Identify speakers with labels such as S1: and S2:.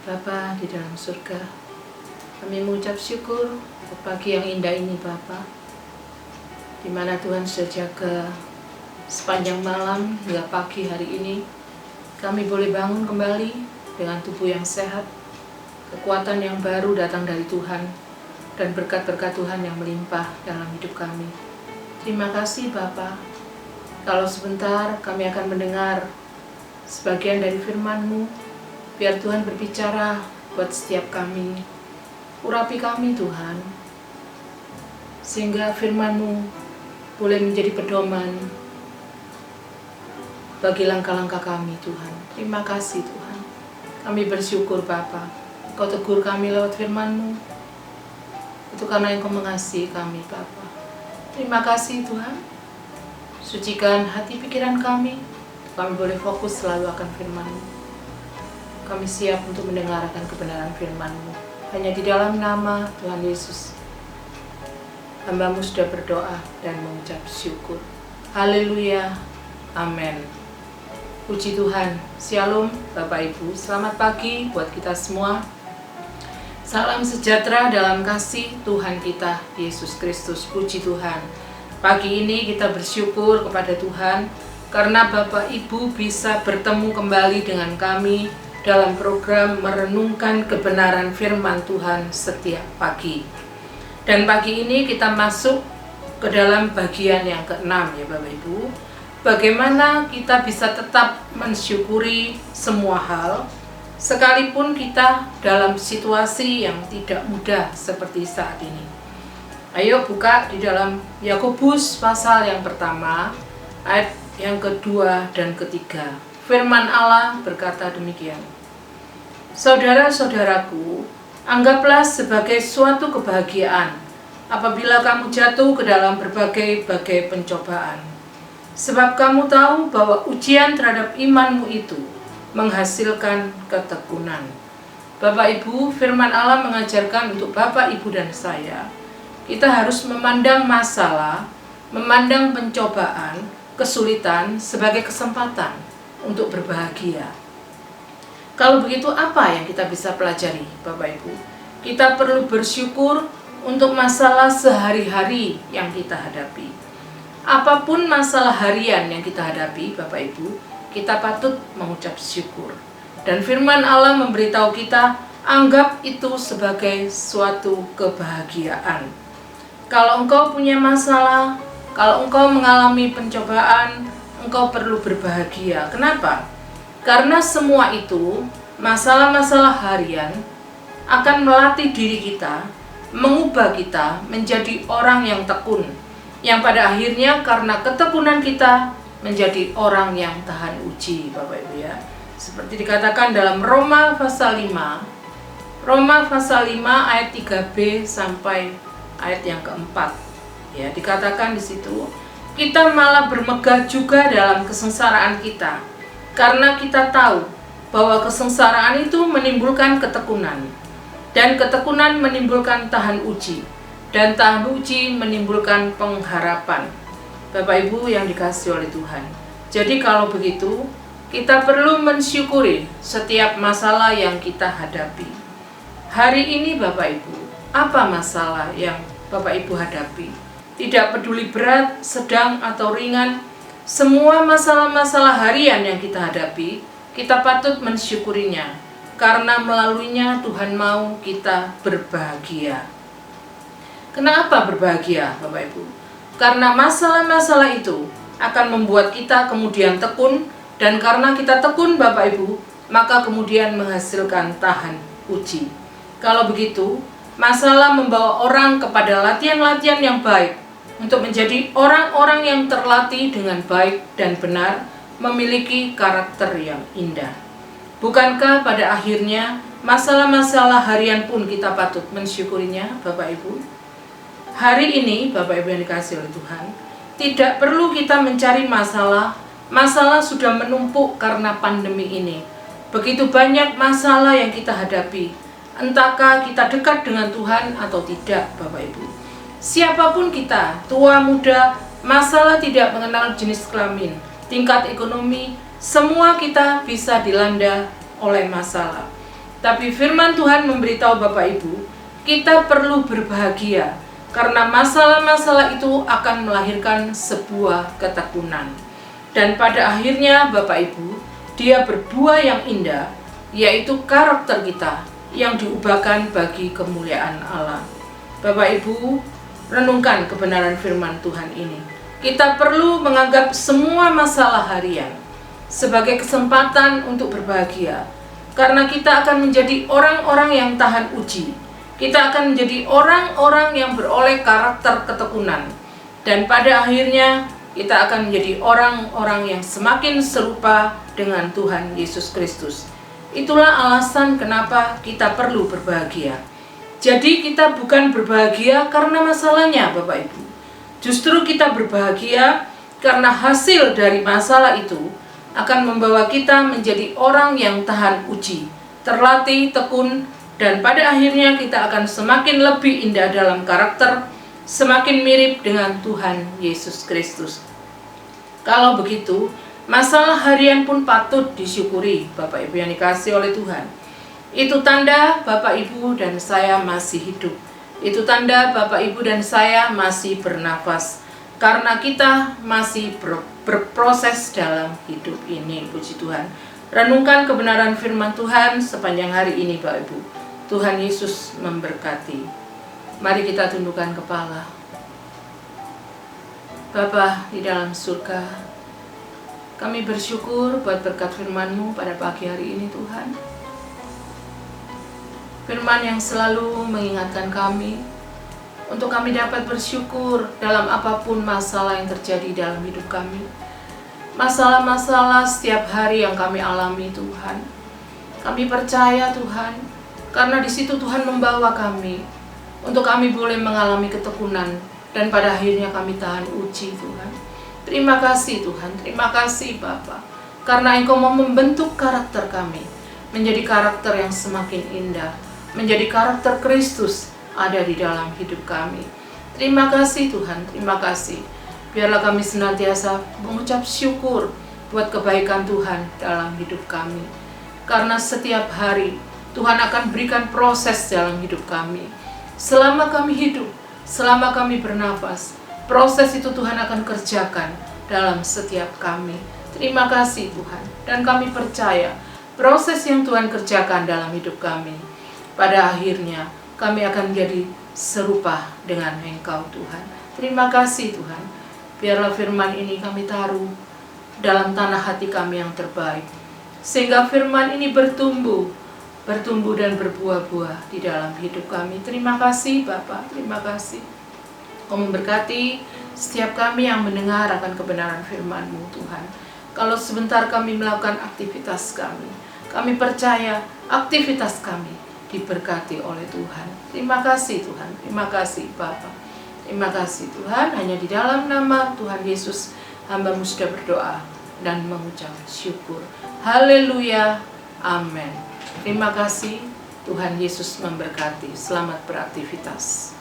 S1: Bapa di dalam surga, kami mengucap syukur untuk pagi yang indah ini Bapa, di mana Tuhan sudah jaga sepanjang malam hingga pagi hari ini. Kami boleh bangun kembali dengan tubuh yang sehat, kekuatan yang baru datang dari Tuhan, dan berkat-berkat Tuhan yang melimpah dalam hidup kami. Terima kasih Bapa. Kalau sebentar kami akan mendengar sebagian dari firman-Mu. Biar Tuhan berbicara buat setiap kami. Urapi kami Tuhan, sehingga firman-Mu boleh menjadi pedoman bagi langkah-langkah kami Tuhan. Terima kasih Tuhan. Kami bersyukur Bapa, Kau tegur kami lewat firman-Mu. Itu karena Engkau mengasihi kami Bapa. Terima kasih Tuhan. Sucikan hati pikiran kami boleh fokus selalu akan firman-Mu. Kami siap untuk mendengarkan kebenaran firman-Mu. Hanya di dalam nama Tuhan Yesus, hamba-Mu sudah berdoa dan mengucap syukur. Haleluya, amin. Puji Tuhan. Shalom Bapak Ibu, selamat pagi buat kita semua. Salam sejahtera dalam kasih Tuhan kita Yesus Kristus. Puji Tuhan. Pagi ini kita bersyukur kepada Tuhan karena Bapak Ibu bisa bertemu kembali dengan kami dalam program merenungkan kebenaran firman Tuhan setiap pagi. Dan pagi ini kita masuk ke dalam bagian yang ke-6 ya Bapak Ibu. Bagaimana kita bisa tetap mensyukuri semua hal sekalipun kita dalam situasi yang tidak mudah seperti saat ini. Ayo buka di dalam Yakobus pasal yang pertama, ayat yang kedua dan ketiga. Firman Allah berkata demikian. Saudara-saudaraku, anggaplah sebagai suatu kebahagiaan apabila kamu jatuh ke dalam berbagai-bagai pencobaan. Sebab kamu tahu bahwa ujian terhadap imanmu itu menghasilkan ketekunan. Bapak Ibu, firman Allah mengajarkan untuk Bapak Ibu dan saya, kita harus memandang masalah, memandang pencobaan, kesulitan sebagai kesempatan untuk berbahagia. Kalau begitu apa yang kita bisa pelajari Bapak Ibu? Kita perlu bersyukur untuk masalah sehari-hari yang kita hadapi. Apapun masalah harian yang kita hadapi Bapak Ibu, kita patut mengucap syukur. Dan firman Allah memberitahu kita, anggap itu sebagai suatu kebahagiaan. Kalau engkau punya masalah, kalau engkau mengalami pencobaan, engkau perlu berbahagia. Kenapa? Karena semua itu, masalah-masalah harian akan melatih diri kita, mengubah kita menjadi orang yang tekun, yang pada akhirnya karena ketekunan kita menjadi orang yang tahan uji, Bapak Ibu ya. Seperti dikatakan dalam Roma pasal 5 ayat 3b sampai ayat yang keempat. Ya, dikatakan di situ, kita malah bermegah juga dalam kesengsaraan kita, karena kita tahu bahwa kesengsaraan itu menimbulkan ketekunan, dan ketekunan menimbulkan tahan uji, dan tahan uji menimbulkan pengharapan. Bapak Ibu yang dikasihi oleh Tuhan. Jadi kalau begitu, kita perlu mensyukuri setiap masalah yang kita hadapi. Hari ini Bapak Ibu, apa masalah yang Bapak Ibu hadapi? Tidak peduli berat, sedang atau ringan, semua masalah-masalah harian yang kita hadapi, kita patut mensyukurinya, karena melaluinya Tuhan mau kita berbahagia. Kenapa berbahagia Bapak Ibu? Karena masalah-masalah itu akan membuat kita kemudian tekun, dan karena kita tekun Bapak Ibu, maka kemudian menghasilkan tahan uji. Kalau begitu, masalah membawa orang kepada latihan-latihan yang baik, untuk menjadi orang-orang yang terlatih dengan baik dan benar, memiliki karakter yang indah. Bukankah pada akhirnya masalah-masalah harian pun kita patut mensyukurinya Bapak Ibu? Hari ini Bapak Ibu yang dikasihi oleh Tuhan, tidak perlu kita mencari masalah. Masalah sudah menumpuk karena pandemi ini. Begitu banyak masalah yang kita hadapi, entahkah kita dekat dengan Tuhan atau tidak Bapak Ibu. Siapapun kita, tua muda, masalah tidak mengenal jenis kelamin, tingkat ekonomi, semua kita bisa dilanda oleh masalah. Tapi firman Tuhan memberitahu Bapak Ibu, kita perlu berbahagia karena masalah-masalah itu akan melahirkan sebuah ketekunan. Dan pada akhirnya Bapak Ibu, dia berbuah yang indah, yaitu karakter kita yang diubahkan bagi kemuliaan Allah. Bapak Ibu, renungkan kebenaran firman Tuhan ini. Kita perlu menganggap semua masalah harian sebagai kesempatan untuk berbahagia, karena kita akan menjadi orang-orang yang tahan uji. Kita akan menjadi orang-orang yang beroleh karakter ketekunan, dan pada akhirnya kita akan menjadi orang-orang yang semakin serupa dengan Tuhan Yesus Kristus. Itulah alasan kenapa kita perlu berbahagia. Jadi kita bukan berbahagia karena masalahnya, Bapak Ibu. Justru kita berbahagia karena hasil dari masalah itu akan membawa kita menjadi orang yang tahan uji, terlatih, tekun, dan pada akhirnya kita akan semakin lebih indah dalam karakter, semakin mirip dengan Tuhan Yesus Kristus. Kalau begitu, masalah harian pun patut disyukuri, Bapak Ibu yang dikasihi oleh Tuhan. Itu tanda Bapak Ibu dan saya masih hidup. Itu tanda Bapak Ibu dan saya masih bernafas, karena kita masih berproses dalam hidup ini. Puji Tuhan. Renungkan kebenaran firman Tuhan sepanjang hari ini, Bapak Ibu. Tuhan Yesus memberkati. Mari kita tundukkan kepala. Bapa di dalam surga, kami bersyukur buat berkat firman-Mu pada pagi hari ini, Tuhan. Firman yang selalu mengingatkan kami untuk kami dapat bersyukur dalam apapun masalah yang terjadi dalam hidup kami. Masalah-masalah setiap hari yang kami alami, Tuhan. Kami percaya, Tuhan, karena di situ Tuhan membawa kami untuk kami boleh mengalami ketekunan, dan pada akhirnya kami tahan uji, Tuhan. Terima kasih, Tuhan. Terima kasih, Bapa, karena Engkau mau membentuk karakter kami menjadi karakter yang semakin indah, menjadi karakter Kristus ada di dalam hidup kami. Terima kasih, Tuhan. Terima kasih. Biarlah kami senantiasa mengucap syukur buat kebaikan Tuhan dalam hidup kami, karena setiap hari Tuhan akan berikan proses dalam hidup kami. Selama kami hidup, selama kami bernafas, proses itu Tuhan akan kerjakan dalam setiap kami. Terima kasih, Tuhan. Dan kami percaya proses yang Tuhan kerjakan dalam hidup kami, pada akhirnya kami akan menjadi serupa dengan Engkau, Tuhan. Terima kasih, Tuhan. Biarlah firman ini kami taruh dalam tanah hati kami yang terbaik, sehingga firman ini bertumbuh dan berbuah-buah di dalam hidup kami. Terima kasih, Bapa. Terima kasih. Kau memberkati setiap kami yang mendengar akan kebenaran firman-Mu, Tuhan. Kalau sebentar kami melakukan aktivitas kami percaya aktivitas kami diberkati oleh Tuhan. Terima kasih, Tuhan. Terima kasih, Bapa. Terima kasih, Tuhan. Hanya di dalam nama Tuhan Yesus hamba-Mu sudah berdoa dan mengucap syukur. Haleluya. Amin. Terima kasih. Tuhan Yesus memberkati. Selamat beraktivitas.